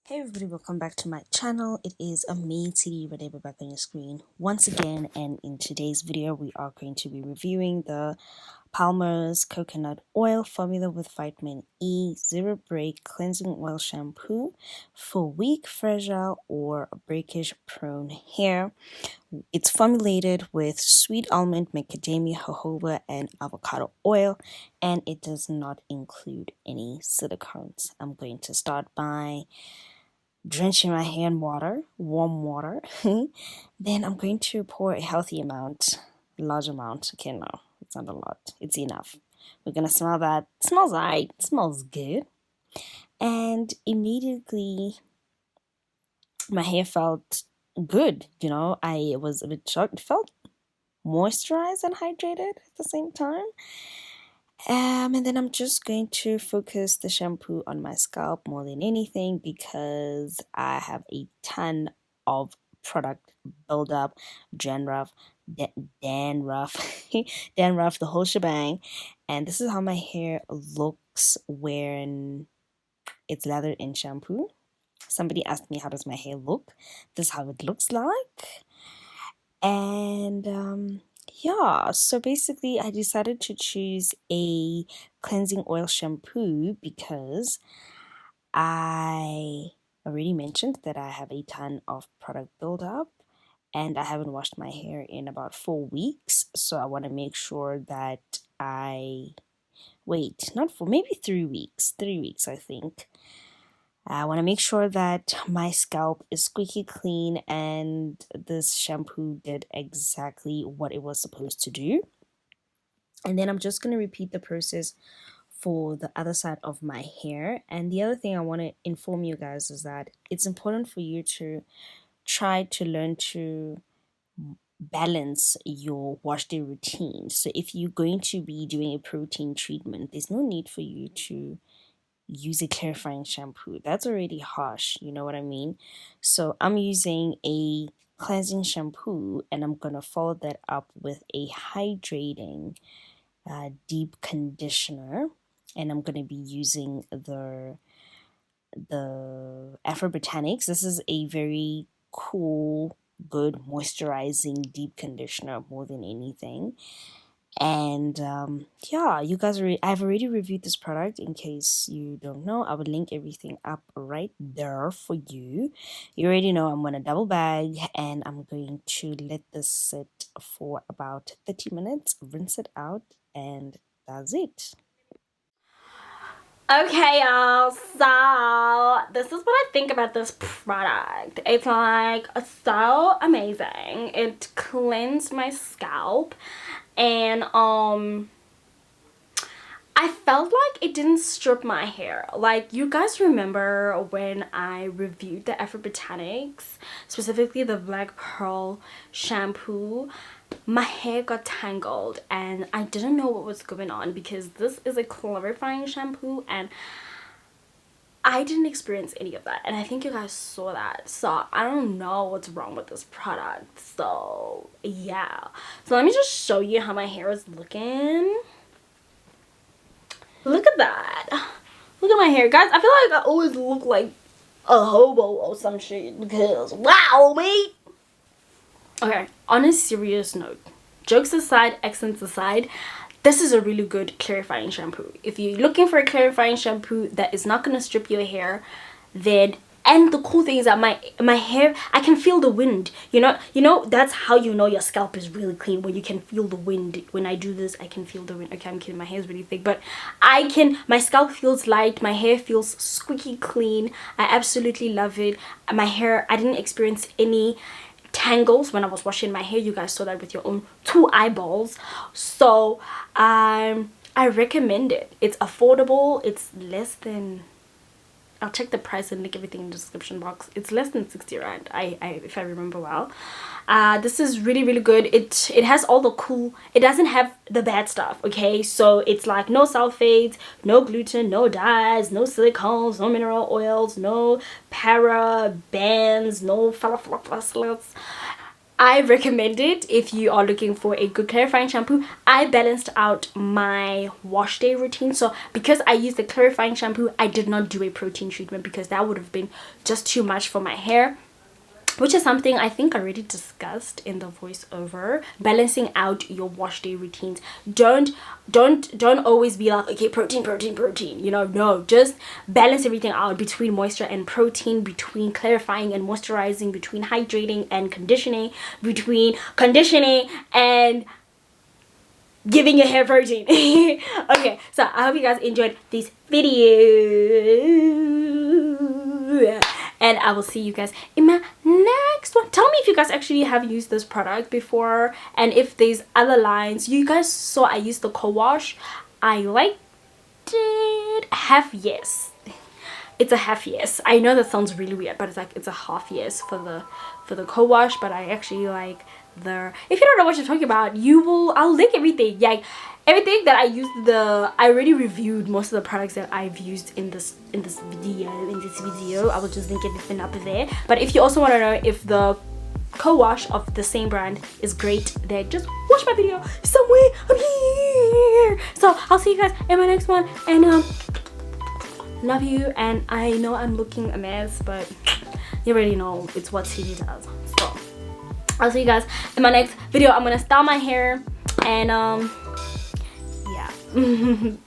Hey everybody, welcome back to my channel. It is me, TD Redable, back on your screen once again, and in today's video we are going to be reviewing the Palmer's Coconut Oil Formula with Vitamin E Zero Break Cleansing Oil Shampoo for weak, fragile, or breakage prone hair. It's formulated with sweet almond, macadamia, jojoba, and avocado oil, and it does not include any silicones. I'm going to start by drenching my hair in water, warm water. Then I'm going to pour a healthy amount, large amount. Okay, no, it's not a lot. It's enough. We're gonna smell that. It smells right. It smells good. And immediately, my hair felt good. I was a bit shocked. It felt moisturized and hydrated at the same time. And then I'm just going to focus the shampoo on my scalp more than anything because I have a ton of product buildup, dandruff, dandruff, dandruff, the whole shebang. And this is how my hair looks when it's lathered in shampoo. Somebody asked me, how does my hair look? This is how it looks like. And yeah, so basically I decided to choose a cleansing oil shampoo because I already mentioned that I have a ton of product buildup and I haven't washed my hair in about 4 weeks. So I want to make sure that not 4, maybe 3 weeks. 3 weeks, I think. I want to make sure that my scalp is squeaky clean, and this shampoo did exactly what it was supposed to do. And then I'm just going to repeat the process for the other side of my hair. And the other thing I want to inform you guys is that it's important for you to try to learn to balance your wash day routine. So if you're going to be doing a protein treatment, there's no need for you to use a clarifying shampoo. That's already harsh, you know what I mean? So I'm using a cleansing shampoo and I'm gonna follow that up with a hydrating deep conditioner, and I'm gonna be using the Afro Botanics. This is a very cool, good moisturizing deep conditioner more than anything. And yeah, you guys I've already reviewed this product. In case you don't know, I will link everything up right there for you. You already know I'm gonna double bag and I'm going to let this sit for about 30 minutes, rinse it out, and that's it. Okay, y'all, so this is what I think about this product. It's like so amazing. It cleansed my scalp, and I felt like it didn't strip my hair. Like, you guys remember when I reviewed the Afro Botanics, specifically the Black Pearl shampoo? My hair got tangled and I didn't know what was going on because this is a clarifying shampoo and I didn't experience any of that, and I think you guys saw that. So I don't know what's wrong with this product. So yeah, so let me just show you how my hair is looking. Look at that. Look at my hair, guys. I feel like I always look like a hobo or some shit because wow, me. Okay, on a serious note, jokes aside, accents aside, this is a really good clarifying shampoo. If you're looking for a clarifying shampoo that is not going to strip your hair, then, and the cool thing is that my hair, I can feel the wind. You know that's how you know your scalp is really clean, when you can feel the wind. When I do this, I can feel the wind. Okay, I'm kidding, my hair is really thick, but my scalp feels light, my hair feels squeaky clean. I absolutely love it. My hair, I didn't experience any tangles when I was washing my hair. You guys saw that with your own two eyeballs. So I recommend it. It's affordable. It's less than, I'll check the price and link everything in the description box. It's less than 60 rand, if I remember well. This is really, really good. It has all the cool, it doesn't have the bad stuff, okay? So it's like no sulfates, no gluten, no dyes, no silicones, no mineral oils, no parabens, no phthalates. I recommend it if you are looking for a good clarifying shampoo. I balanced out my wash day routine, so because I used the clarifying shampoo, I did not do a protein treatment because that would have been just too much for my hair, which is something I think I already discussed in the voiceover. Balancing out your wash day routines. Don't always be like, okay, protein, you know. No, just balance everything out between moisture and protein, between clarifying and moisturizing, between hydrating and conditioning, between conditioning and giving your hair protein. Okay, so I hope you guys enjoyed this video, and I will see you guys in my next one. Tell me if you guys actually have used this product before, and if there's other lines. You guys saw I used the co-wash. I liked it. Half yes. It's a half yes. I know that sounds really weird, but it's a half yes for the co-wash. But I actually like the, if you don't know what you're talking about, I'll link everything. Yeah, everything that I used, I already reviewed most of the products that I've used in this video. I will just link everything up there. But if you also want to know if the co-wash of the same brand is great, then just watch my video somewhere up here. So I'll see you guys in my next one, and love you. And I know I'm looking a mess, but you already know it's what CD does. So I'll see you guys in my next video. I'm gonna style my hair, and yeah.